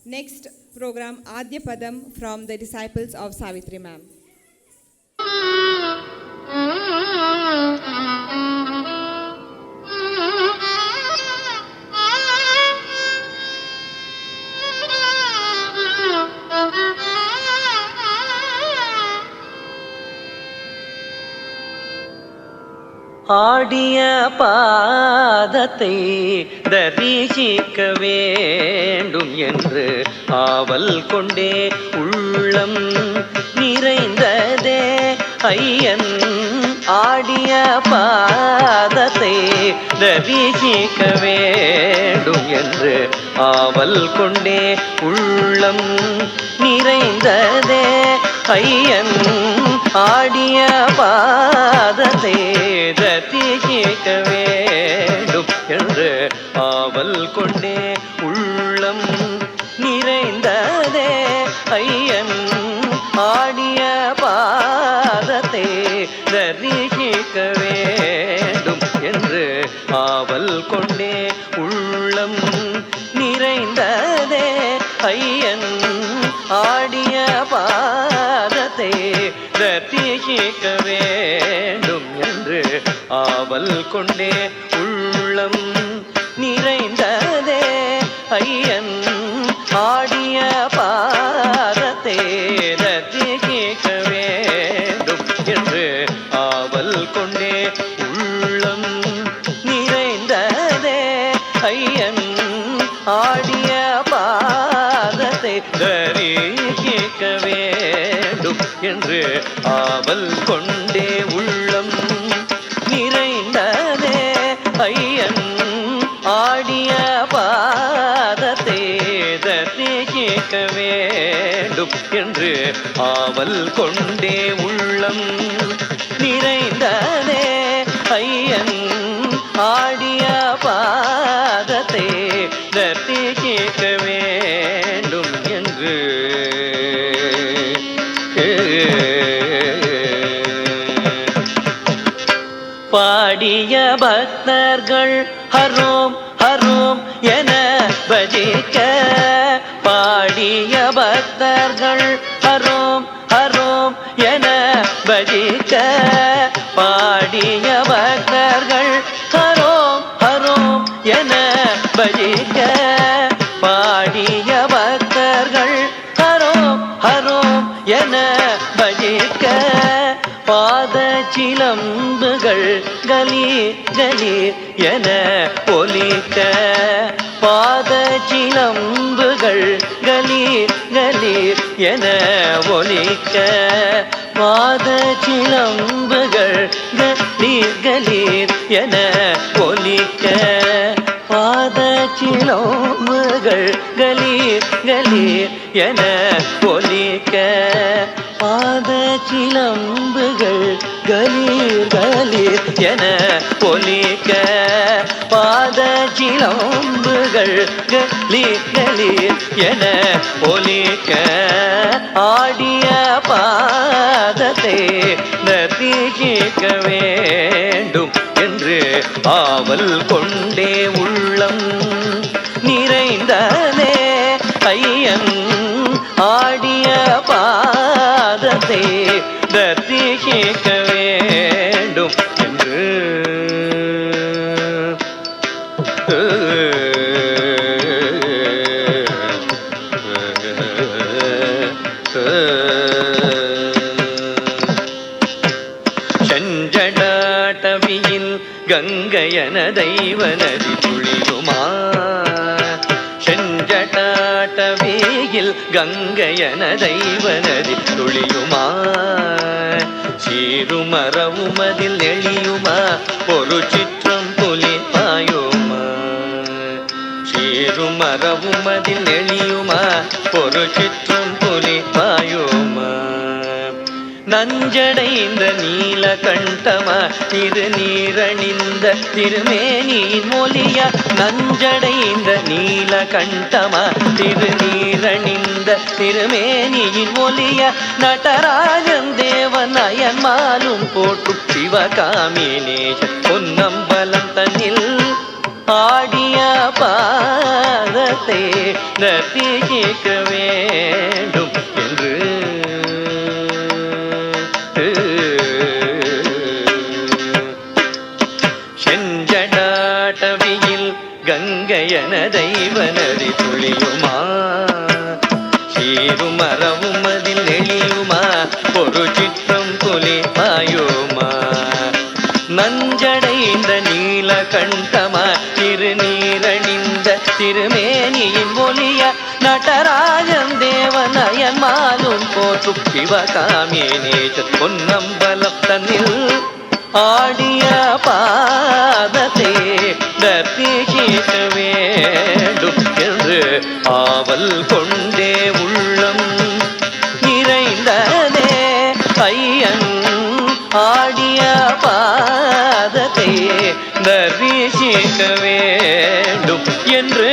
Next program, Adya Padam from the disciples of Savitri ma'am. ஆடிய பாதத்தை தரிசிக்க வேண்டும் என்று ஆவல் கொண்டே உள்ளம் நிறைந்ததே ஐயன். ஆடிய பாதத்தை தரிசிக்க வேண்டும் என்று ஆவல் கொண்டே உள்ளம் நிறைந்ததே ஐயன். ஆடிய பாதத்தை தரிசிக்க வேண்டும் என்று ஆவல் கொண்டே உள்ளம் நிறைந்ததே ஐயன். ஆடிய பாதத்தை தரிசிக்க வேண்டும் என்று ஆவல் கொண்டே உள்ளம் நிறைந்ததே ஐயன். ஆடிய பாதத்தை தரிசிக்க வேண்டும் என்று ஆவல் கொண்டே உள்ளம் நிறைந்ததே ஐயன். ஆடிய பாதத்தை தரிசிக்க வேண்டும் என்று ஆவல் கொண்டே உள்ளம் நிறைந்ததே ஐயன். ஆடிய பாதத்தை தரிசிக்க வேண்டும் என்று ஆவல் கொண்டே உள்ளம் நிறைந்ததே ஐயன். ஆடிய பாதத்தை தரிசிக்க வேண்டும் என்று ஆவல் கொண்டே உள்ளம் நிறைந்ததே ஐயன். ஆடிய பாதத்தை தரிசிக்க வேண்டும் என்று பாடிய பக்தர்கள் ஹரோம் ஹரோம் என பஜிக்க. பாடிய பக்தர்கள் ஹரோம் ஹரோம் என பஜிக்க. பாடிய பக்தர்கள் ஹரோம் ஹரோம் என பஜிக்க. பாடிய பக்தர்கள் ஹரோம் ஹரோம் என பஜிக்க. பாத சிலம்புகள் கலீர் கலீர் என ஒலிக்க. பாத சிலம்புகள் கலீர் கலீர் என ஒலிக்க. பாத சிலம்புகள் கலீர் கலீர் என ஒலிக்க. பாத சிலம்புகள் கலீர் கலீர் என ஒலிக்க. பாத சிலம்புகள் கலீர் கலீர் என ஒலிக்க. பாத சிலம்புகள் கலீர் கலீர் என ஒலிக்க. ஆடிய பாதத்தை தரிசிக்க வேண்டும் என்று ஆவல் கொண்டே உள்ளம் நிறைந்ததே ஐயன். ஆடிய பாதத்தை தரிசிக்க வேண்டும் என்று செஞ்சடாட்டவியில் கங்கையன தெய்வ நதி துளியுமா. செஞ்சடாட்டவியில் கங்கையன தெய்வ நதி துளியுமா. சீருமரவுமதில் நெளியுமா ஒரு சிற்றம் புலி பாயுமா. சீருமரவுமதில் நெளியுமா ஒரு சிற்றம் புலி பாயுமா. நஞ்சடைந்த நீலகண்டமா திருநீரணிந்த திருமேனியின் மொழிய. நஞ்சடைந்த நீலகண்டமா திருநீரணிந்த திருமேனியின் மொழிய. நடராஜன் தேவன் அயன்மாலும் போற்றும் சிவகாமினேஷ பொன்னம்பலம் தன்னில் ஆடிய பாதத்தை தரிசிக்க வேண்டும் என்று செஞ்சடாட்டவியில் கங்கையன தெய்வநதி துளியுமா சீரும் மரவும் அதில் எளியுமா ஒரு சிற்றம் புலி பாயுமா நஞ்சடைந்த நீலகண்டமா திருநீரணிந்த திருமேனியின் ஒளிய நடராஜன் தேவநயன் மாலும் போற்றும் சிவகாமினேச பொன்னம்பலம் தன்னில் ஆடிய பாதத்தை தரிசிக்க வேண்டும் என்று ஆவல் கொண்டே உள்ளம் நிறைந்ததே ஐயன் ஆடிய பாதத்தை தரிசிக்க வேண்டும் என்று